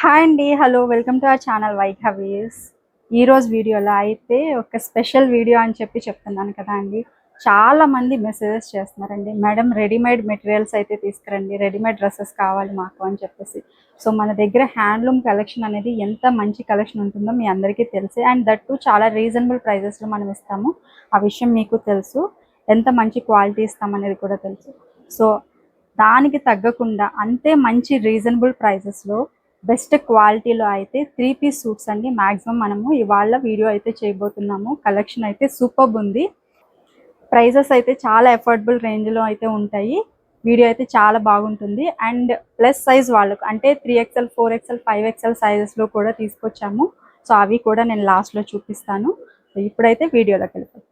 Hi అండి, hello, welcome to our channel వైఘవీస్. ఈరోజు వీడియోలో అయితే ఒక స్పెషల్ వీడియో అని చెప్తున్నాను కదా అండి. చాలామంది మెసేజెస్ చేస్తున్నారండి, మేడం రెడీమేడ్ మెటీరియల్స్ అయితే తీసుకురండి, రెడీమేడ్ డ్రెస్సెస్ కావాలి మాకు అని చెప్పేసి. సో మన దగ్గర హ్యాండ్లూమ్ కలెక్షన్ అనేది ఎంత మంచి కలెక్షన్ ఉంటుందో మీ అందరికీ తెలుసు. అండ్ దట్ టు చాలా రీజనబుల్ ప్రైజెస్లో మనం ఇస్తాము. ఆ విషయం మీకు తెలుసు. ఎంత మంచి క్వాలిటీ ఇస్తామనేది కూడా తెలుసు. సో దానికి తగ్గకుండా అంతే మంచి రీజనబుల్ ప్రైజెస్లో బెస్ట్ క్వాలిటీలో అయితే 3-piece సూట్స్ అండి మ్యాక్సిమం మనము ఇవాళ వీడియో అయితే చేయబోతున్నాము. కలెక్షన్ అయితే సూపర్బ్ ఉంది. ప్రైజెస్ అయితే చాలా అఫోర్డబుల్ రేంజ్లో అయితే ఉంటాయి. వీడియో అయితే చాలా బాగుంటుంది. అండ్ ప్లస్ సైజ్ వాళ్ళకు అంటే 3XL 4XL 5XL సైజెస్లో కూడా తీసుకొచ్చాము. సో అవి కూడా నేను లాస్ట్లో చూపిస్తాను. సో ఇప్పుడైతే వీడియోలోకి వెళ్ళిపోతాం.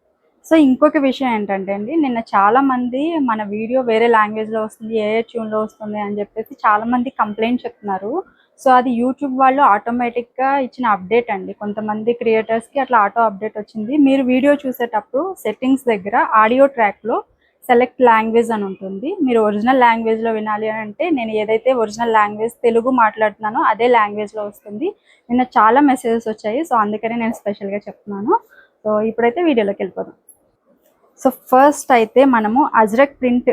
సో ఇంకొక విషయం ఏంటంటే అండి, నిన్న చాలామంది మన వీడియో వేరే లాంగ్వేజ్లో వస్తుంది, ఏ ట్యూన్లో వస్తుంది అని చెప్పేసి చాలామంది కంప్లైంట్ చెప్తున్నారు. సో అది యూట్యూబ్ వాళ్ళు ఆటోమేటిక్గా ఇచ్చిన అప్డేట్ అండి. కొంతమంది క్రియేటర్స్కి అట్లా ఆటో అప్డేట్ వచ్చింది. మీరు వీడియో చూసేటప్పుడు సెట్టింగ్స్ దగ్గర ఆడియో ట్రాక్లో సెలెక్ట్ లాంగ్వేజ్ అని ఉంటుంది. మీరు ఒరిజినల్ లాంగ్వేజ్లో వినాలి అంటే నేను ఏదైతే ఒరిజినల్ లాంగ్వేజ్ తెలుగు మాట్లాడుతున్నానో అదే లాంగ్వేజ్లో వస్తుంది. నిన్న చాలా మెసేజెస్ వచ్చాయి. సో అందుకనే నేను స్పెషల్గా చెప్తున్నాను. సో ఇప్పుడైతే వీడియోలోకి వెళ్ళిపోదాం. సో ఫస్ట్ అయితే మనము అజ్రక్ ప్రింట్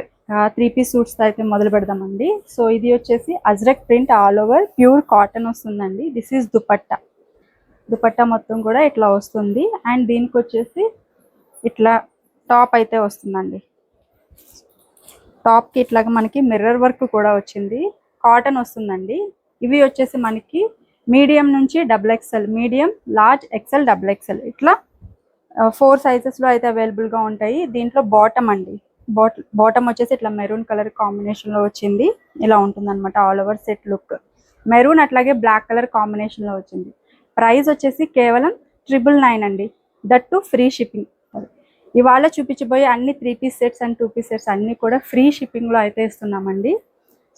3-piece సూట్స్ అయితే మొదలు పెడదామండి. సో ఇది వచ్చేసి ajrak print all over pure cotton వస్తుందండి. దిస్ ఈజ్ దుపట్టా మొత్తం కూడా ఇట్లా వస్తుంది. అండ్ దీనికి వచ్చేసి ఇట్లా టాప్ అయితే వస్తుందండి. టాప్కి ఇట్లాగా మనకి మిర్రర్ వర్క్ కూడా వచ్చింది. కాటన్ వస్తుందండి. ఇవి వచ్చేసి మనకి మీడియం నుంచి XXL, medium, large, XL, XXL ఇట్లా 4 సైజెస్లో అయితే అవైలబుల్గా ఉంటాయి. దీంట్లో బాటమ్ అండి, బాటమ్ వచ్చేసి ఇట్లా మెరూన్ కలర్ కాంబినేషన్లో వచ్చింది. ఇలా ఉంటుంది అనమాట all over set look. Maroon అట్లాగే బ్లాక్ కలర్ కాంబినేషన్లో వచ్చింది. ప్రైస్ వచ్చేసి కేవలం 999 అండి. That to free shipping. ఇవాళ చూపించబోయే అన్ని 3-piece sets and 2-piece sets అన్నీ కూడా ఫ్రీ షిప్పింగ్లో అయితే ఇస్తున్నామండి.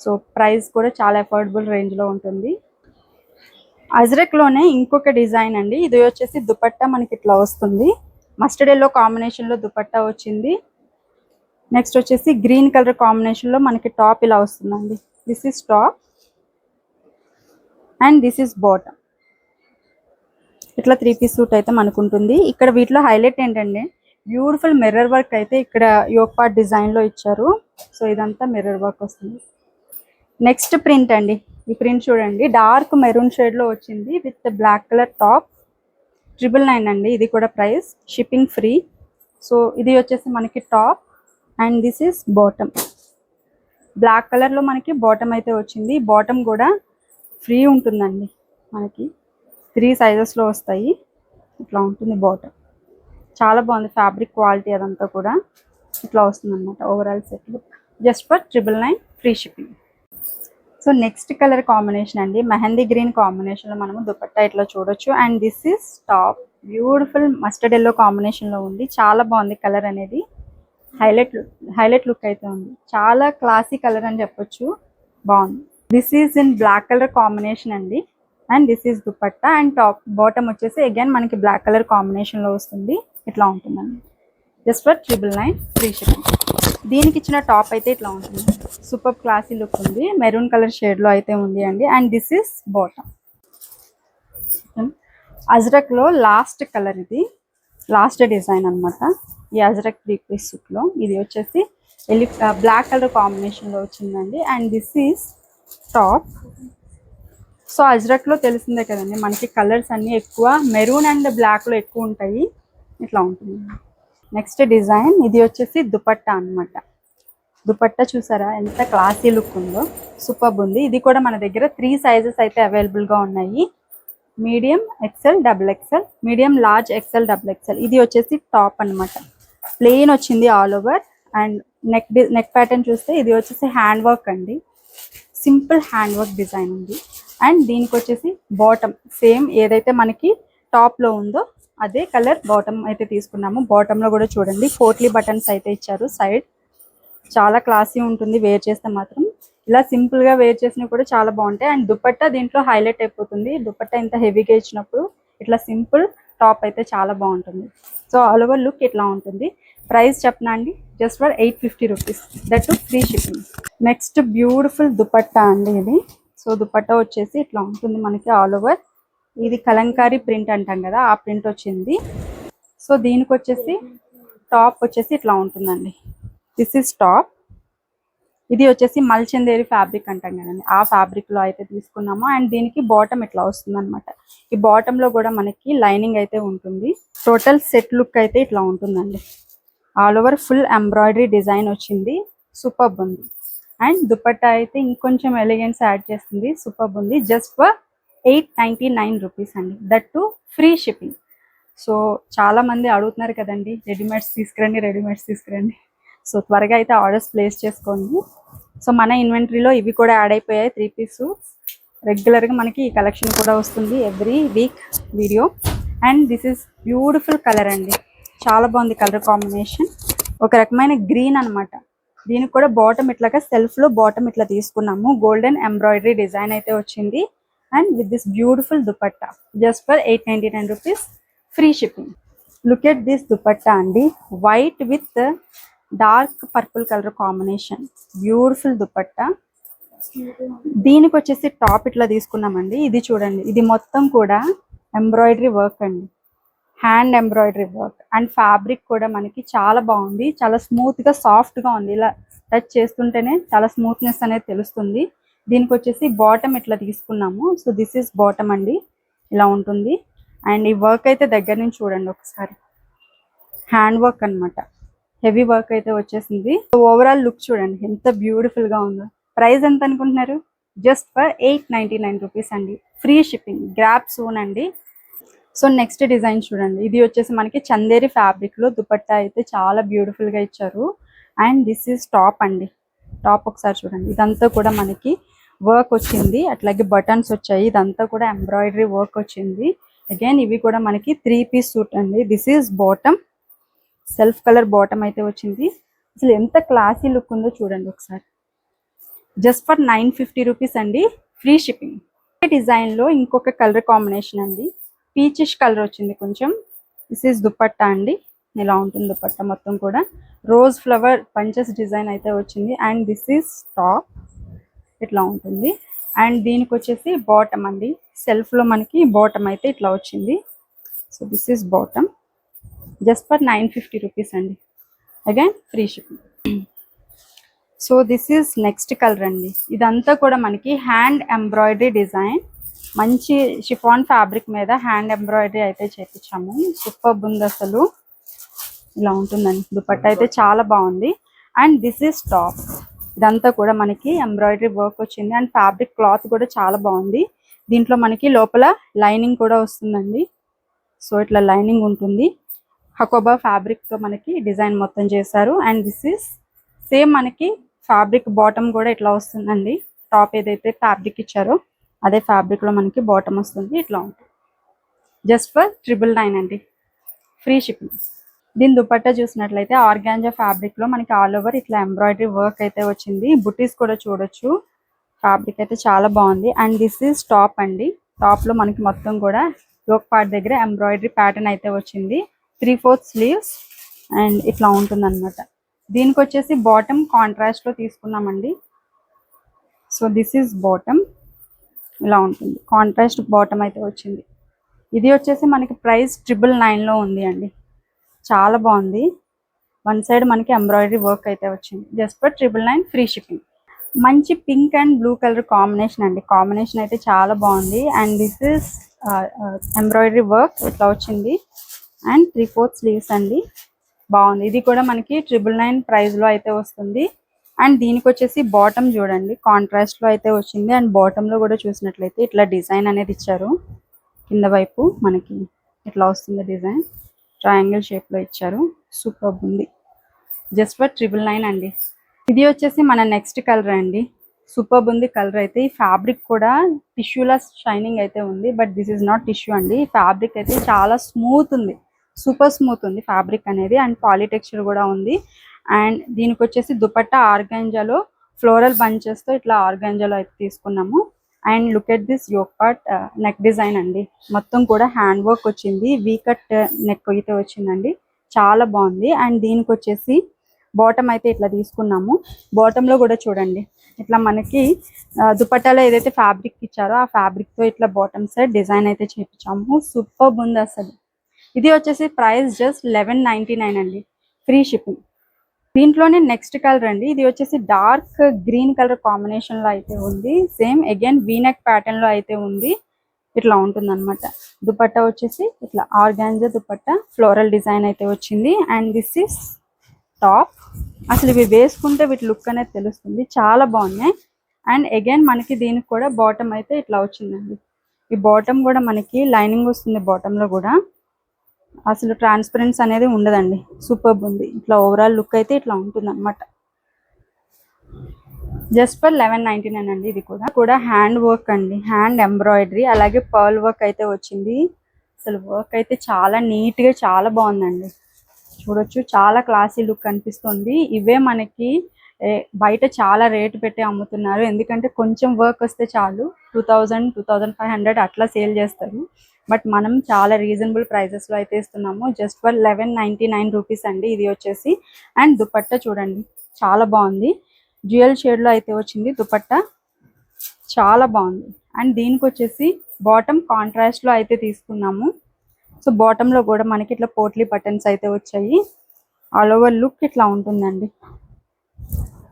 సో ప్రైస్ కూడా చాలా అఫోర్డబుల్ రేంజ్లో ఉంటుంది. అజ్రక్లోనే ఇంకొక డిజైన్ అండి. ఇది వచ్చేసి దుపట్టా మనకి ఇట్లా వస్తుంది. మస్టర్డ్ ఎల్లో కాంబినేషన్లో దుపట్టా వచ్చింది. నెక్స్ట్ వచ్చేసి గ్రీన్ కలర్ కాంబినేషన్లో మనకి టాప్ ఇలా వస్తుందండి. This is top and this is bottom. ఇట్లా 3-piece సూట్ అయితే మనకు ఉంటుంది. ఇక్కడ వీటిలో హైలైట్ ఏంటంటే బ్యూటిఫుల్ మిర్రర్ వర్క్ అయితే ఇక్కడ యోక్ పార్ట్ డిజైన్లో ఇచ్చారు. సో ఇదంతా మిర్రర్ వర్క్ వస్తుంది. నెక్స్ట్ ప్రింట్ అండి. ఈ ప్రింట్ చూడండి, డార్క్ మెరూన్ షేడ్లో వచ్చింది విత్ బ్లాక్ కలర్ టాప్. 999 అండి. ఇది కూడా ప్రైస్, షిప్పింగ్ ఫ్రీ. సో ఇది వచ్చేసి మనకి top and this is bottom. Black కలర్లో మనకి బాటమ్ అయితే వచ్చింది. బాటమ్ కూడా ఫ్రీ ఉంటుందండి. మనకి 3 సైజెస్లో వస్తాయి. ఇట్లా ఉంటుంది బాటమ్. చాలా బాగుంది ఫ్యాబ్రిక్ క్వాలిటీ, అదంతా కూడా ఇట్లా వస్తుంది అనమాట overall set look. Just for 999 free shipping. So next colour combination అండి, మెహందీ గ్రీన్ కాంబినేషన్లో మనము దుపట్టా ఇట్లా చూడొచ్చు. And this is top. Beautiful mustard yellow కాంబినేషన్లో ఉంది. చాలా బాగుంది కలర్ అనేది. హైలైట్ లుక్ అయితే ఉంది. చాలా క్లాసీ కలర్ అని చెప్పొచ్చు. బాగుంది. This is in black colour combination అండి. And this is dupatta and top. Bottom వచ్చేసి అగైన్ మనకి బ్లాక్ కలర్ కాంబినేషన్లో వస్తుంది. ఇట్లా ఉంటుందండి. Just for 999 free shipping. దీనికి ఇచ్చిన టాప్ అయితే ఇట్లా ఉంటుంది. సూపర్ క్లాసీ లుక్ ఉంది. మెరూన్ కలర్ షేడ్లో అయితే ఉంది అండి. And this is bottom. అజ్రక్లో లాస్ట్ కలర్, ఇది లాస్ట్ డిజైన్ అనమాట. ఈ అజ్రక్ 3-piece సూట్లో ఇది వచ్చేసి బ్లాక్ కలర్ కాంబినేషన్లో వచ్చిందండి. And this is top. So అజ్రక్లో తెలిసిందే కదండి, మనకి కలర్స్ అన్నీ ఎక్కువ మెరూన్ అండ్ బ్లాక్లో ఎక్కువ ఉంటాయి. ఇట్లా ఉంటుంది. నెక్స్ట్ డిజైన్, ఇది వచ్చేసి దుపట్టా అనమాట. దుపట్టా చూసారా ఎంత క్లాసీ లుక్ ఉందో, సూపర్బ్ ఉంది. ఇది కూడా మన దగ్గర 3 సైజెస్ అయితే అవైలబుల్గా ఉన్నాయి. Medium, XL, XXL, medium, large, XL, XXL. ఇది వచ్చేసి టాప్ అనమాట. ప్లెయిన్ వచ్చింది all over. And neck pattern చూస్తే ఇది వచ్చేసి హ్యాండ్ వర్క్ అండి. సింపుల్ హ్యాండ్ వర్క్ డిజైన్ ఉంది. అండ్ దీనికి వచ్చేసి బాటమ్ సేమ్ ఏదైతే మనకి టాప్లో ఉందో అదే కలర్ బాటమ్ అయితే తీసుకున్నాము. బాటంలో కూడా చూడండి పోట్లీ బటన్స్ అయితే ఇచ్చారు సైడ్. చాలా క్లాసీ ఉంటుంది వేర్ చేస్తే మాత్రం. ఇలా సింపుల్గా వేర్ చేసినవి కూడా చాలా బాగుంటాయి. అండ్ దుపట్టా దీంట్లో హైలైట్ అయిపోతుంది. దుపట్టా ఇంత హెవీగా ఇచ్చినప్పుడు ఇట్లా సింపుల్ టాప్ అయితే చాలా బాగుంటుంది. సో ఆల్ ఓవర్ లుక్ ఇట్లా ఉంటుంది. ప్రైస్ చెప్పనా అండి, just for 850 rupees. That to free shipping. Next beautiful dupatta అండి ఇది. సో దుపట్టా వచ్చేసి ఇట్లా ఉంటుంది మనకి ఆల్ ఓవర్. ఇది కలంకారీ ప్రింట్ అంటాం కదా, ఆ ప్రింట్ వచ్చింది. సో దీనికి వచ్చేసి టాప్ వచ్చేసి ఇట్లా ఉంటుందండి. This is top. ఇది వచ్చేసి మల్చందేరి ఫ్యాబ్రిక్ అంటాం కదండి, ఆ ఫ్యాబ్రిక్ లో అయితే తీసుకున్నాము. అండ్ దీనికి బాటమ్ ఇట్లా వస్తుంది అనమాట. ఈ బాటమ్ లో కూడా మనకి లైనింగ్ అయితే ఉంటుంది. టోటల్ సెట్ లుక్ అయితే ఇట్లా ఉంటుందండి. All over full embroidery design వచ్చింది. సూపర్బ్ ఉంది. అండ్ దుపట్టా అయితే ఇంకొంచెం ఎలిగెన్స్ యాడ్ చేస్తుంది. సూపర్బ్ ఉంది. జస్ట్ ఫర్ 899 రూపీస్ అండి. That to free shipping. So చాలా మంది అడుగుతున్నారు కదండి, రెడీమేడ్స్ తీసుకురండి. సో త్వరగా అయితే ఆర్డర్స్ ప్లేస్ చేసుకోండి. సో మన ఇన్వెంటరీలో ఇవి కూడా యాడ్ అయిపోయాయి. 3 పీస్ రెగ్యులర్గా మనకి ఈ కలెక్షన్ కూడా వస్తుంది every week video. And this is beautiful colour అండి. చాలా బాగుంది కలర్ కాంబినేషన్. ఒక రకమైన గ్రీన్ అనమాట. దీనికి కూడా బాటమ్ ఇట్లాగా సెల్ఫ్లో బాటమ్ ఇట్లా తీసుకున్నాము. గోల్డెన్ ఎంబ్రాయిడరీ డిజైన్ అయితే వచ్చింది. And with this beautiful dupatta just for 899 rupees, free shipping. Look at this dupatta అండి. White with dark purple colour combination. Beautiful dupatta. దీనికి వచ్చేసి టాప్ ఇట్లా తీసుకున్నామండి. ఇది చూడండి, ఇది మొత్తం కూడా ఎంబ్రాయిడరీ వర్క్ అండి, hand embroidery work. And fabric కూడా మనకి చాలా బాగుంది. చాలా స్మూత్ గా సాఫ్ట్ గా ఉంది. ఇలా టచ్ చేస్తుంటేనే చాలా స్మూత్నెస్ అనేది తెలుస్తుంది. దీనికి వచ్చేసి బాటమ్ ఇట్లా తీసుకున్నాము. సో దిస్ ఇస్ బాటమ్ అండి, ఇలా ఉంటుంది. అండ్ ఈ వర్క్ అయితే దగ్గర నుంచి చూడండి ఒకసారి. హ్యాండ్ వర్క్ అన్నమాట, హెవీ వర్క్ అయితే వచ్చేసింది. ఓవరాల్ లుక్ చూడండి ఎంత బ్యూటిఫుల్ గా ఉందో. ప్రైస్ ఎంత అనుకుంటున్నారు? జస్ట్ ఫర్ 899 రూపీస్ అండి, ఫ్రీ షిప్పింగ్. గ్రాప్ సూన్ అండి. సో నెక్స్ట్ డిజైన్ చూడండి. ఇది వచ్చేసి మనకి చందేరి ఫ్యాబ్రిక్ లో దుపట్టా అయితే చాలా బ్యూటిఫుల్ గా ఇచ్చారు. అండ్ దిస్ ఈస్ టాప్ అండి. టాప్ ఒకసారి చూడండి. ఇదంతా కూడా మనకి వర్క్ వచ్చింది. అట్లాగే బటన్స్ వచ్చాయి. ఇదంతా కూడా ఎంబ్రాయిడరీ వర్క్ వచ్చింది. అగైన్ ఇవి కూడా మనకి 3 పీస్ సూట్ అండి. This is bottom, self colour bottom అయితే వచ్చింది. అసలు ఎంత క్లాసీ లుక్ ఉందో చూడండి ఒకసారి. జస్ట్ ఫర్ 950 రూపీస్ అండి, ఫ్రీ షిప్పింగ్. డిజైన్ లో ఇంకొక కలర్ కాంబినేషన్ అండి. పీచిష్ కలర్ వచ్చింది కొంచెం. దిస్ ఈస్ దుపట్టా అండి. ఇలా ఉంటుంది దుపట్టా మొత్తం కూడా. రోజ్ ఫ్లవర్ పంచెస్ డిజైన్ అయితే వచ్చింది. అండ్ దిస్ ఈస్ టాప్, ఇట్లా ఉంటుంది. అండ్ దీనికి వచ్చేసి బాటమ్ అండి. సెల్ఫ్ లో మనకి బాటమ్ అయితే ఇట్లా వచ్చింది. So this is bottom just for 950 rupees అండి, again free shipping. So this is next colour అండి. ఇదంతా కూడా మనకి హ్యాండ్ ఎంబ్రాయిడరీ డిజైన్. మంచి షిఫాన్ ఫ్యాబ్రిక్ మీద హ్యాండ్ ఎంబ్రాయిడరీ అయితే చేయించాము. సూపర్ ఉంది అసలు. ఇలా ఉంటుందండి దుపట్టా అయితే చాలా బాగుంది. And this is top. ఇదంతా కూడా మనకి ఎంబ్రాయిడరీ వర్క్ వచ్చింది. అండ్ ఫ్యాబ్రిక్ క్లాత్ కూడా చాలా బాగుంది. దీంట్లో మనకి లోపల లైనింగ్ కూడా వస్తుందండి. సో ఇట్లా లైనింగ్ ఉంటుంది. హకోబా ఫ్యాబ్రిక్ తో మనకి డిజైన్ మొత్తం చేశారు. అండ్ దిస్ ఈస్ సేమ్ మనకి ఫ్యాబ్రిక్ బాటమ్ కూడా ఇట్లా వస్తుందండి. టాప్ ఏదైతే ఫ్యాబ్రిక్ ఇచ్చారో అదే ఫ్యాబ్రిక్ లో మనకి బాటమ్ వస్తుంది. ఇట్లా ఉంటుంది. జస్ట్ ఫర్ 999 అండి, ఫ్రీ షిప్పింగ్. దీని దుపట్టా చూసినట్లయితే ఆర్గాంజా ఫ్యాబ్రిక్ లో మనకి ఆల్ ఓవర్ ఇట్లా ఎంబ్రాయిడరీ వర్క్ అయితే వచ్చింది. బుటీస్ కూడా చూడొచ్చు. ఫ్యాబ్రిక్ అయితే చాలా బాగుంది. అండ్ దిస్ ఈస్ టాప్ అండి. టాప్ లో మనకి మొత్తం కూడా యోక్ పార్ట్ దగ్గర ఎంబ్రాయిడరీ ప్యాటర్న్ అయితే వచ్చింది. 3/4 స్లీవ్స్ అండ్ ఇట్లా ఉంటుంది అనమాట. దీనికి వచ్చేసి బాటమ్ కాంట్రాస్ట్ లో తీసుకున్నామండి. సో దిస్ ఈస్ బాటమ్, ఇలా ఉంటుంది. కాంట్రాస్ట్ బాటమ్ అయితే వచ్చింది. ఇది వచ్చేసి మనకి ప్రైస్ 999 లో ఉంది అండి. చాలా బాగుంది. వన్ సైడ్ మనకి ఎంబ్రాయిడరీ వర్క్ అయితే వచ్చింది. Just for 999, free shipping. మంచి pink and blue colour combination అండి. కాంబినేషన్ అయితే చాలా బాగుంది. And this is embroidery work ఇట్లా వచ్చింది. అండ్ 3/4 స్లీవ్స్ అండి. బాగుంది. ఇది కూడా మనకి 999 ప్రైస్ లో అయితే వస్తుంది. అండ్ దీనికి వచ్చేసి బాటమ్ చూడండి, కాంట్రాస్ట్ లో అయితే వచ్చింది. అండ్ బాటమ్ లో కూడా చూసినట్లయితే ఇట్లా డిజైన్ అనేది ఇచ్చారు. కింద వైపు మనకి ఇట్లా వస్తుంది డిజైన్. ట్రయాంగిల్ షేప్ లో ఇచ్చారు. సూపర్ ఉంది. జస్ట్ ఫర్ 999 అండి. ఇది వచ్చేసి మన నెక్స్ట్ కలర్ అండి. సూపర్ ఉంది కలర్ అయితే. ఈ ఫ్యాబ్రిక్ కూడా టిష్యూలా షైనింగ్ అయితే ఉంది. But this is not tissue అండి. ఫ్యాబ్రిక్ అయితే చాలా స్మూత్ ఉంది. సూపర్ స్మూత్ ఉంది ఫ్యాబ్రిక్ అనేది. అండ్ పాలీ టెక్స్చర్ కూడా ఉంది. అండ్ దీనికి వచ్చేసి దుపట్టా ఆర్గాంజాలో ఫ్లోరల్ బంచెస్ తో ఇట్లా ఆర్గాంజాలో అయితే తీసుకున్నాము. And look at this yoke part neck design అండి. మొత్తం కూడా హ్యాండ్ వర్క్ వచ్చింది. వీ కట్ నెక్ అయితే వచ్చిందండి. చాలా బాగుంది. అండ్ దీనికి వచ్చేసి బాటమ్ అయితే ఇట్లా తీసుకున్నాము. బాటమ్ లో కూడా చూడండి ఇట్లా మనకి దుపట్టాలో ఏదైతే ఫ్యాబ్రిక్ ఇచ్చారో ఆ ఫ్యాబ్రిక్ తో ఇట్లా బాటమ్ సైడ్ డిజైన్ అయితే చేపించాము. సూపర్ ఉంది అసలు. ఇది వచ్చేసి ప్రైస్ జస్ట్ 1199 అండి, ఫ్రీ షిప్పింగ్. దీంట్లోనే నెక్స్ట్ కలర్ అండి, ఇది వచ్చేసి డార్క్ గ్రీన్ కలర్ కాంబినేషన్ లో అయితే ఉంది. సేమ్ అగైన్ వీనెక్ ప్యాటర్న్ లో అయితే ఉంది. ఇట్లా ఉంటుంది అనమాట. దుపట్టా వచ్చేసి ఇట్లా ఆర్గాంజా దుపట్టా ఫ్లోరల్ డిజైన్ అయితే వచ్చింది. And this is top. అసలు ఇవి వేసుకుంటే వీటి లుక్ అనేది తెలుస్తుంది, చాలా బాగున్నాయి. అండ్ అగైన్ మనకి దీనికి కూడా బాటమ్ అయితే ఇట్లా వచ్చిందండి. ఈ బాటమ్ కూడా మనకి లైనింగ్ వస్తుంది బాటమ్ లో కూడా. అసలు ట్రాన్స్పరెన్స్ అనేది ఉండదండి, సూపర్ ఉంది. ఇట్లా ఓవరాల్ లుక్ అయితే ఇట్లా ఉంటుంది అనమాట. జస్ట్ ఫర్ 1199 అండి. ఇది కూడా హ్యాండ్ వర్క్ అండి, హ్యాండ్ ఎంబ్రాయిడరీ అలాగే పర్ల్ వర్క్ అయితే వచ్చింది. అసలు వర్క్ అయితే చాలా నీట్ గా చాలా బాగుందండి. చూడొచ్చు, చాలా క్లాసీ లుక్ కనిపిస్తుంది. ఇవే మనకి బయట చాలా రేటు పెట్టి అమ్ముతున్నారు, ఎందుకంటే కొంచెం వర్క్ వస్తే చాలు 2000 2500 అట్లా సేల్ చేస్తారు. బట్ మనం చాలా రీజనబుల్ ప్రైజెస్ లో అయితే ఇస్తున్నాము. జస్ట్ ఫర్ 1199 రూపీస్ అండి ఇది వచ్చేసి. అండ్ దుపట్టా చూడండి, చాలా బాగుంది. డ్యూయల్ షేడ్ లో అయితే వచ్చింది దుపట్టా, చాలా బాగుంది. అండ్ దీనికి వచ్చేసి బాటమ్ కాంట్రాస్ట్ లో అయితే తీసుకున్నాము. సో బాటమ్ లో కూడా మనకి ఇట్లా పోట్లీ బటన్స్ అయితే వచ్చాయి. ఆల్ ఓవర్ లుక్ ఇట్లా ఉంటుందండి.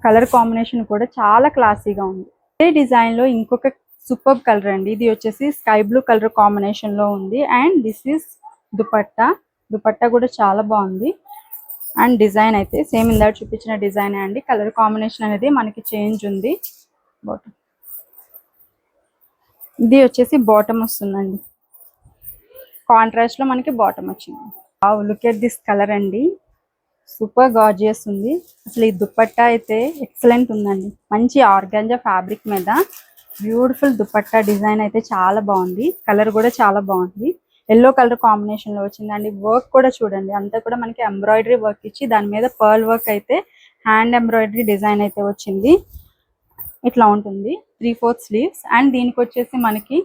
కలర్ కాంబినేషన్ కూడా చాలా క్లాసీగా ఉంది. ఇదే డిజైన్ లో ఇంకొక సూపర్ కలర్ అండి, ఇది వచ్చేసి స్కై బ్లూ కలర్ కాంబినేషన్ లో ఉంది. And this is dupatta. Dupatta కూడా చాలా బాగుంది. అండ్ డిజైన్ అయితే సేమ్ ఇందాక చూపించిన డిజైన్ అండి. కలర్ కాంబినేషన్ అనేది మనకి చేంజ్ ఉంది. బాటమ్ ఇది వచ్చేసి బాటమ్ వస్తుందండి, కాంట్రాస్ట్ లో మనకి బాటమ్ వచ్చింది. లుక్ ఎట్ దిస్ కలర్ అండి, సూపర్ గార్జియస్ ఉంది. అసలు ఈ దుపట్టా అయితే ఎక్సలెంట్ ఉందండి. మంచి ఆర్గాంజా ఫ్యాబ్రిక్ మీద బ్యూటిఫుల్ దుపట్టా డిజైన్ అయితే చాలా బాగుంది. కలర్ కూడా చాలా బాగుంది, ఎల్లో కలర్ కాంబినేషన్ లో వచ్చిందండి. వర్క్ కూడా చూడండి, అంతా కూడా మనకి ఎంబ్రాయిడరీ వర్క్ ఇచ్చి దాని మీద పర్ల్ వర్క్ అయితే హ్యాండ్ ఎంబ్రాయిడరీ డిజైన్ అయితే వచ్చింది. ఇట్లా ఉంటుంది 3/4 స్లీవ్స్. అండ్ దీనికి వచ్చేసి మనకి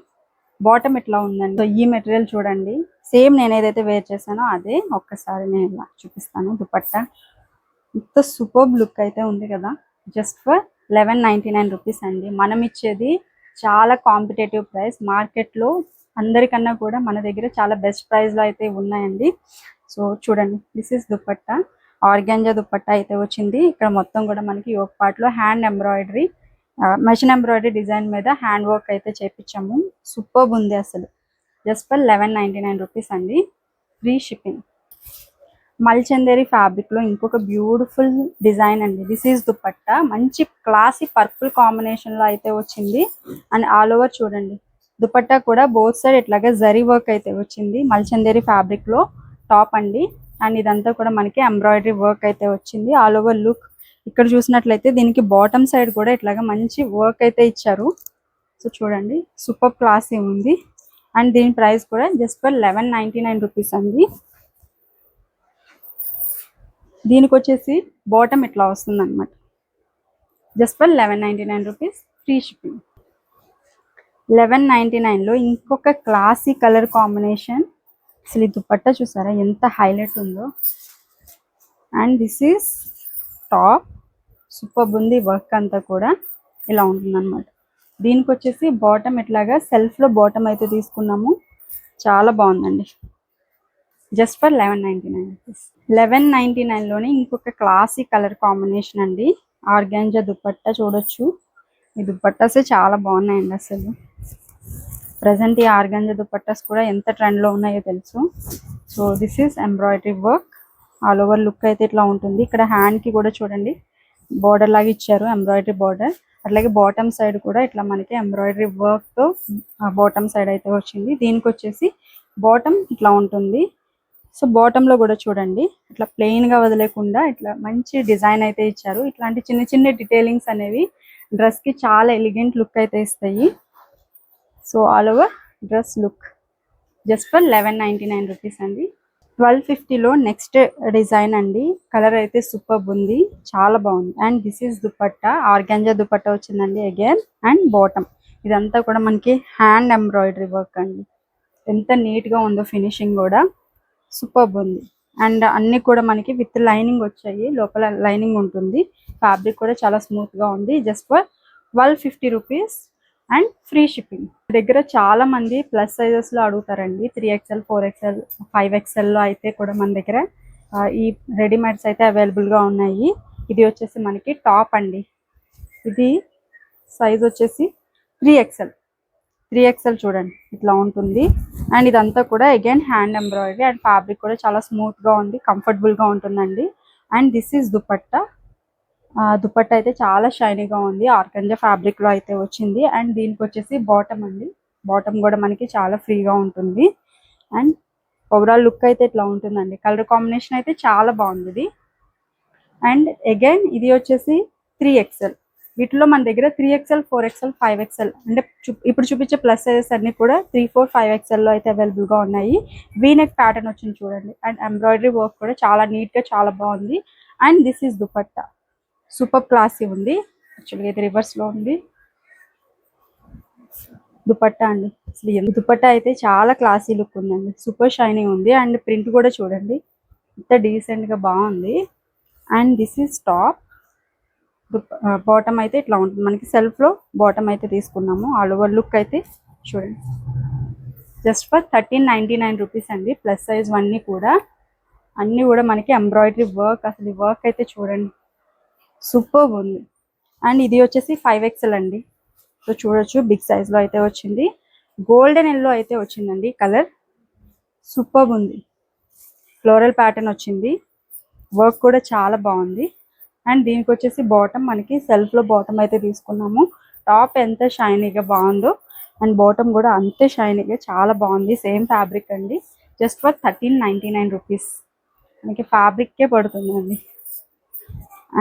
బాటమ్ ఇట్లా ఉందండి. సో ఈ మెటీరియల్ చూడండి, సేమ్ నేను ఏదైతే వేర్ చేశానో అదే. ఒక్కసారి నేను ఇలా చూపిస్తాను. దుపట్టా ఇంత సూపర్ లుక్ అయితే ఉంది కదా. జస్ట్ ఫర్ 1199 రూపీస్ అండి. మనం ఇచ్చేది చాలా కాంపిటేటివ్ ప్రైస్. మార్కెట్లో అందరికన్నా కూడా మన దగ్గర చాలా బెస్ట్ ప్రైస్ లో అయితే ఉన్నాయండి. సో చూడండి, this is dupatta. Organza dupatta అయితే వచ్చింది. ఇక్కడ మొత్తం కూడా మనకి యోక్ పార్ట్ లో hand embroidery, machine embroidery design మీద హ్యాండ్ వర్క్ అయితే చేపించాము. సూపర్ ఉంది అసలు. జస్ట్ ఫర్ 1199 రూపీస్ అండి, ఫ్రీ షిప్పింగ్. మల్చందేరి ఫ్యాబ్రిక్ లో ఇంకొక బ్యూటిఫుల్ డిజైన్ అండి. This is dupatta. మంచి క్లాసీ పర్పుల్ కాంబినేషన్ లో అయితే వచ్చింది. అండ్ ఆల్ ఓవర్ చూడండి, దుపట్టా కూడా బోత్ సైడ్ ఇట్లాగే జరీ వర్క్ అయితే వచ్చింది. మల్చందేరి ఫ్యాబ్రిక్ లో టాప్ అండి. అండ్ ఇదంతా కూడా మనకి ఎంబ్రాయిడరీ వర్క్ అయితే వచ్చింది. ఆల్ ఓవర్ లుక్ ఇక్కడ చూసినట్లయితే దీనికి బాటమ్ సైడ్ కూడా ఇట్లాగా మంచి వర్క్ అయితే ఇచ్చారు. సో చూడండి, సూపర్ క్లాసీ ఉంది. అండ్ దీని ప్రైస్ కూడా జస్ట్ ఫర్ 1199 రూపీస్ అండి. దీనికి వచ్చేసి బాటమ్ ఇట్లా వస్తుంది అనమాట. Just for 1199 rupees, free shipping. 1199 లో ఇంకొక క్లాసీ కలర్ కాంబినేషన్. అసలు ఈ దుపట్టా చూసారా ఎంత హైలైట్ ఉందో. And this is top. Super ఉంది. వర్క్ అంతా కూడా ఇలా ఉంటుంది అనమాట. దీనికి వచ్చేసి బాటమ్ ఇట్లాగా సెల్ఫ్ లో బాటమ్ అయితే తీసుకున్నాము. చాలా బాగుందండి. Just for 1199 rupees. 1199 లోనే ఇంకొక క్లాసీ కలర్ కాంబినేషన్ అండి. ఆర్గాంజా దుపట్టా చూడొచ్చు. ఈ దుపట్టాసే చాలా బాగున్నాయండి అసలు. ప్రజెంట్ ఈ ఆర్గాంజా దుపట్టాస్ కూడా ఎంత ట్రెండ్ లో ఉన్నాయో తెలుసు. So this is embroidery work. All over look అయితే ఇట్లా ఉంటుంది. ఇక్కడ హ్యాండ్ కి కూడా చూడండి బార్డర్ లాగా ఇచ్చారు, ఎంబ్రాయిడరీ బార్డర్. అట్లాగే బాటమ్ సైడ్ కూడా ఇట్లా మనకి ఎంబ్రాయిడరీ వర్క్ తో బాటమ్ సైడ్ అయితే వచ్చింది. దీనికి వచ్చేసి బాటమ్ ఇట్లా ఉంటుంది. సో బాటమ్ లో కూడా చూడండి ఇట్లా ప్లెయిన్ గా వదిలేకుండా ఇట్లా మంచి డిజైన్ అయితే ఇచ్చారు. ఇట్లాంటి చిన్న చిన్న డీటెయిలింగ్స్ అనేవి డ్రెస్ కి చాలా ఎలిగెంట్ లుక్ అయితే ఇస్తాయి. So all over dress look just for 1199 rupees అండి. 1250 లో నెక్స్ట్ డిజైన్ అండి. కలర్ అయితే సూపర్ ఉంది, చాలా బాగుంది. And this is dupatta. Organza dupatta వచ్చిందండి అగైన్. అండ్ బాటమ్ ఇదంతా కూడా మనకి హ్యాండ్ ఎంబ్రాయిడరీ వర్క్ అండి. ఎంత నీట్ గా ఉందో ఫినిషింగ్ కూడా, సూపర్ ఉంది. అండ్ అన్ని కూడా మనకి విత్ లైనింగ్ వచ్చాయి, లోపల లైనింగ్ ఉంటుంది. ఫ్యాబ్రిక్ కూడా చాలా స్మూత్ గా ఉంది. Just for 1250 rupees and free shipping. దగ్గర చాలా మంది ప్లస్ సైజెస్లో అడుగుతారండి. 3XL 4XL 5XLలో అయితే కూడా మన దగ్గర ఈ రెడీమేడ్స్ అయితే అవైలబుల్గా ఉన్నాయి. ఇది వచ్చేసి మనకి టాప్ అండి. ఇది సైజ్ వచ్చేసి 3XL చూడండి ఇట్లా ఉంటుంది. అండ్ ఇదంతా కూడా again hand embroidery and fabric కూడా చాలా స్మూత్గా ఉంది, కంఫర్టబుల్గా ఉంటుందండి. And this is dupatta. Dupatta అయితే చాలా షైనీగా ఉంది, ఆర్గంజా ఫ్యాబ్రిక్లో అయితే వచ్చింది. అండ్ దీనికి వచ్చేసి బాటమ్ అండి. బాటమ్ కూడా మనకి చాలా ఫ్రీగా ఉంటుంది. అండ్ ఓవరాల్ లుక్ అయితే ఇట్లా ఉంటుందండి. కలర్ కాంబినేషన్ అయితే చాలా బాగుంది ఇది. అండ్ అగైన్ ఇది వచ్చేసి 3XL. వీటిలో మన దగ్గర 3XL 4XL 5XL అంటే ఇప్పుడు చూపించే ప్లస్ సైజెస్ అన్ని కూడా 3, 4, 5XLలో అయితే అవైలబుల్గా ఉన్నాయి. వీనెక్ ప్యాటర్న్ వచ్చింది చూడండి. అండ్ ఎంబ్రాయిడరీ వర్క్ కూడా చాలా నీట్గా చాలా బాగుంది. And this is dupatta. Super classy ఉంది. యాక్చువల్గా ఇది రివర్స్లో ఉంది దుపట్టా అండి. అసలు దుపట్టా అయితే చాలా క్లాసీ లుక్ ఉందండి, సూపర్ షైనింగ్ ఉంది. అండ్ ప్రింట్ కూడా చూడండి ఇంత డీసెంట్గా బాగుంది. And this is top. Bottom అయితే ఇట్లా ఉంటుంది మనకి. సెల్ఫ్లో బాటమ్ అయితే తీసుకున్నాము. ఆల్ ఓవర్ లుక్ అయితే చూడండి. జస్ట్ ఫర్ 1399 రూపీస్ అండి. ప్లస్ సైజ్ అన్నీ కూడా మనకి ఎంబ్రాయిడరీ వర్క్. అసలు ఈ వర్క్ అయితే చూడండి సూపర్ ఉంది. అండ్ ఇది వచ్చేసి 5XL అండి. సో చూడొచ్చు బిగ్ సైజ్లో అయితే వచ్చింది. గోల్డెన్ ఎల్లో అయితే వచ్చిందండి కలర్. సూపర్ ఉంది. ఫ్లోరల్ ప్యాటర్న్ వచ్చింది. వర్క్ కూడా చాలా బాగుంది. అండ్ దీనికి వచ్చేసి బాటమ్ మనకి సెల్ఫ్లో బాటమ్ అయితే తీసుకున్నాము. టాప్ ఎంత షైనీగా బాగుందో అండ్ బాటమ్ కూడా అంతే షైనీగా చాలా బాగుంది. సేమ్ ఫ్యాబ్రిక్ అండి. జస్ట్ ఫర్ 1399 రూపీస్ మనకి ఫ్యాబ్రిక్కే పడుతుందండి.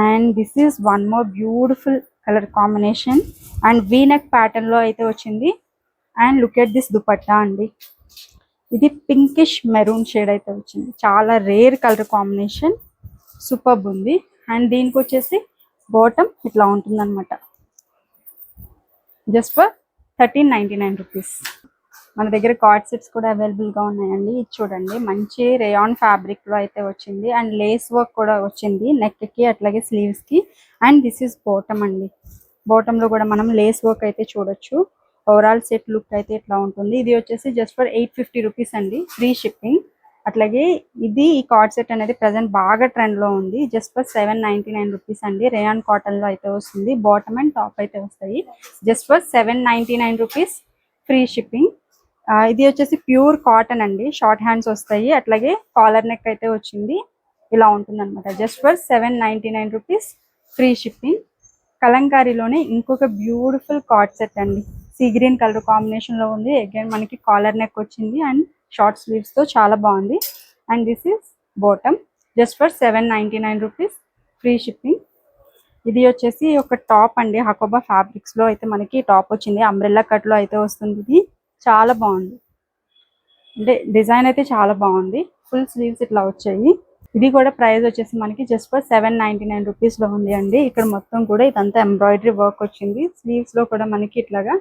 And this is one more beautiful colour combination. And V-neck ప్యాటర్న్లో అయితే వచ్చింది. And look at this dupatta అండి. ఇది పింకిష్ మెరూన్ షేడ్ అయితే వచ్చింది. చాలా రేర్ కలర్ కాంబినేషన్, సూపర్బ్ ఉంది. అండ్ దీనికి వచ్చేసి బాటమ్ ఇట్లా ఉంటుందన్నమాట. Just for 1399 rupees. మన దగ్గర కార్డ్ సెట్స్ కూడా అవైలబుల్గా ఉన్నాయండి. ఇది చూడండి మంచి రేయాన్ ఫ్యాబ్రిక్లో అయితే వచ్చింది. అండ్ లేస్ వర్క్ కూడా వచ్చింది నెక్కి అట్లాగే స్లీవ్స్కి. అండ్ దిస్ ఈజ్ బాటమ్ అండి. బాటంలో కూడా మనం లేస్ వర్క్ అయితే చూడొచ్చు. ఓవరాల్ సెట్ లుక్ అయితే ఇట్లా ఉంటుంది. ఇది వచ్చేసి జస్ట్ ఫర్ 850 రూపీస్ అండి, ఫ్రీ షిప్పింగ్. అట్లాగే ఇది ఈ కార్డ్ సెట్ అనేది ప్రజెంట్ బాగా ట్రెండ్లో ఉంది. జస్ట్ ఫర్ 799 రూపీస్ అండి. రేయాన్ కాటన్లో అయితే వస్తుంది. బాటమ్ అండ్ టాప్ అయితే వస్తాయి. Just for 799 rupees, free shipping. ఇది వచ్చేసి ప్యూర్ కాటన్ అండి. షార్ట్ హ్యాండ్స్ వస్తాయి. అట్లాగే కాలర్ నెక్ అయితే వచ్చింది. ఇలా ఉంటుంది అనమాట. Just for 799 rupees, free shipping. కలంకారీలోనే ఇంకొక బ్యూటిఫుల్ కార్డ్ సెట్ అండి. సీ గ్రీన్ కలర్ కాంబినేషన్లో ఉంది. అగైన్ మనకి కాలర్ నెక్ వచ్చింది అండ్ షార్ట్ స్లీవ్స్తో చాలా బాగుంది. And this is bottom. Just for 799 rupees, free shipping. ఇది వచ్చేసి ఒక టాప్ అండి. హకోబా ఫ్యాబ్రిక్స్లో అయితే మనకి టాప్ వచ్చింది. అంబ్రెల్లా కట్లో అయితే వస్తుంది. ఇది చాలా బాగుంది. అంటే డిజైన్ అయితే చాలా బాగుంది. ఫుల్ స్లీవ్స్ ఇట్లా వచ్చాయి. ఇది కూడా ప్రైస్ వచ్చేసి మనకి జస్ట్ ఫర్ 799 రూపీస్లో ఉంది అండి. ఇక్కడ మొత్తం కూడా ఇదంతా ఎంబ్రాయిడరీ వర్క్ వచ్చింది. స్లీవ్స్లో కూడా మనకి ఇట్లాగా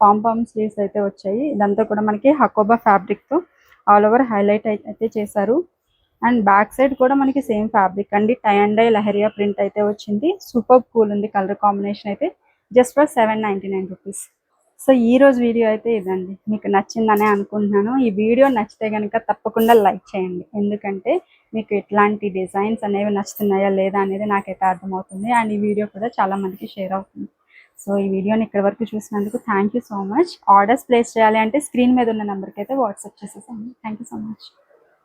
పాంపామ్ స్లీవ్స్ అయితే వచ్చాయి. ఇదంతా కూడా మనకి హకోబా ఫ్యాబ్రిక్తో ఆల్ ఓవర్ హైలైట్ అయితే చేశారు. అండ్ బ్యాక్ సైడ్ కూడా మనకి సేమ్ ఫ్యాబ్రిక్ అండి. Tie and dye lahariya print అయితే వచ్చింది. సూపర్ కూల్ ఉంది కలర్ కాంబినేషన్ అయితే. Just for 799 rupees. సో ఈ రోజు వీడియో అయితే ఇదండి. మీకు నచ్చిందనే అనుకుంటున్నాను. ఈ వీడియో నచ్చితే కనుక తప్పకుండా లైక్ చేయండి. ఎందుకంటే మీకు ఎట్లాంటి డిజైన్స్ అనేవి నచ్చుతున్నాయా లేదా అనేది నాకైతే అర్థమవుతుంది. అండ్ ఈ వీడియో కూడా చాలా మందికి షేర్ అవుతుంది. సో ఈ వీడియోని ఇక్కడ వరకు చూసినందుకు thank you so much. Orders place చేయాలి అంటే స్క్రీన్ మీద ఉన్న నెంబర్కి అయితే వాట్సాప్ చేసేసాను. Thank you so much.